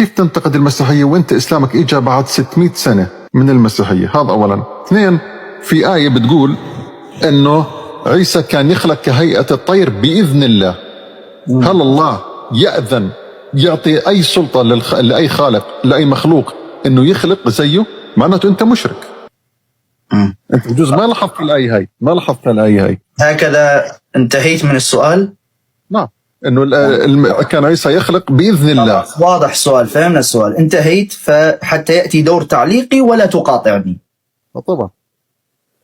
كيف تنتقد المسيحية وانت إسلامك إجا بعد 600 سنة من المسيحية؟ هذا أولا. اثنين، في آية بتقول إنه عيسى كان يخلق كهيئة الطير بإذن الله. هل الله يأذن يعطي أي سلطة لأي خالق لأي مخلوق إنه يخلق زيه؟ معناته أنت مشرك. أنت بجوز ما لاحظت الآية هاي، ما لاحظت الآية هاي. هكذا انتهيت من السؤال؟ نعم، إنه كان عيسى يخلق بإذن الله. واضح السؤال، فهمنا السؤال، انتهيت. فحتى يأتي دور تعليقي ولا تقاطعني. طبعا.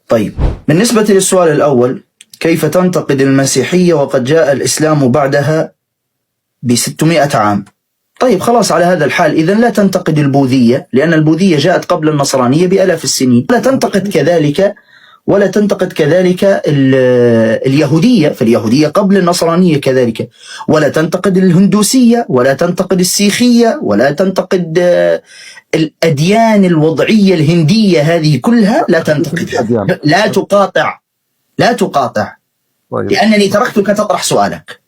طيب، بالنسبة للسؤال الأول، كيف تنتقد المسيحية وقد جاء الإسلام بعدها ب600 عام؟ طيب خلاص، على هذا الحال إذن لا تنتقد البوذية، لأن البوذية جاءت قبل النصرانية بآلاف السنين. ولا تنتقد كذلك اليهودية، فاليهودية قبل النصرانية كذلك. ولا تنتقد الهندوسية، ولا تنتقد السيخية، ولا تنتقد الأديان الوضعية الهندية، هذه كلها لا تنتقدها. لا تقاطع. طيب. لأنني تركتك تطرح سؤالك.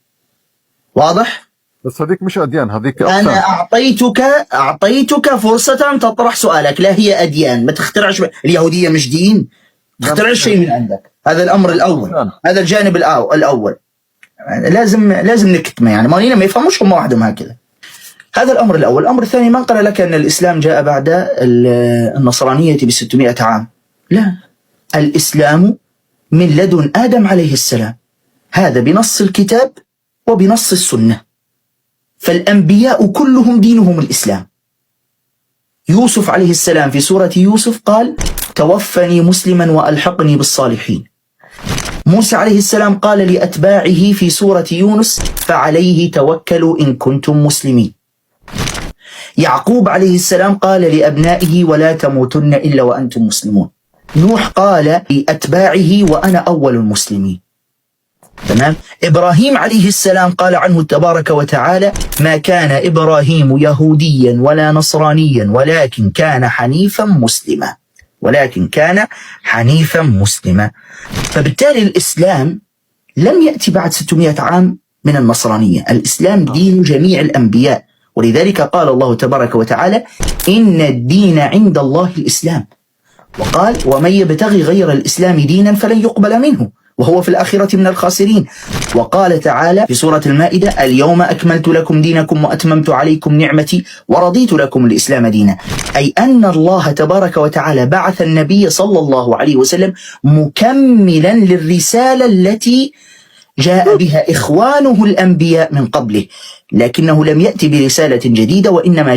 واضح؟ بس هذيك مش أديان، هذيك أقسام. أنا أعطيتك فرصة تطرح سؤالك. لا هي أديان، ما تخترعش. اليهودية مش دين، ما تخترعش شيء من عندك. هذا الأمر الأول، هذا الجانب الأول. لازم نكتمه، يعني ما يفهموش هم وحدهم هكذا. هذا الأمر الأول. الأمر الثاني، من قال لك أن الإسلام جاء بعد النصرانية ب600 عام؟ لا، الإسلام من لدن آدم عليه السلام، هذا بنص الكتاب وبنص السنة. فالأنبياء كلهم دينهم الإسلام. يوسف عليه السلام في سورة يوسف قال: توفني مسلما وألحقني بالصالحين. موسى عليه السلام قال لأتباعه في سورة يونس: فعليه توكلوا إن كنتم مسلمين. يعقوب عليه السلام قال لأبنائه: ولا تموتن إلا وأنتم مسلمون. نوح قال لأتباعه: وأنا أول المسلمين. تمام. إبراهيم عليه السلام قال عنه تبارك وتعالى: ما كان إبراهيم يهوديا ولا نصرانيا ولكن كان حنيفا مسلما. فبالتالي الإسلام لم يأتي بعد 600 عام من النصرانية. الإسلام دين جميع الأنبياء، ولذلك قال الله تبارك وتعالى: إن الدين عند الله الإسلام. وقال: ومن يبتغي غير الإسلام دينا فلن يقبل منه وهو في الآخرة من الخاسرين. وقال تعالى في سورة المائدة: اليوم أكملت لكم دينكم وأتممت عليكم نعمتي ورضيت لكم الإسلام دينا. أي أن الله تبارك وتعالى بعث النبي صلى الله عليه وسلم مكملا للرسالة التي جاء بها إخوانه الأنبياء من قبله، لكنه لم يأتي برسالة جديدة، وإنما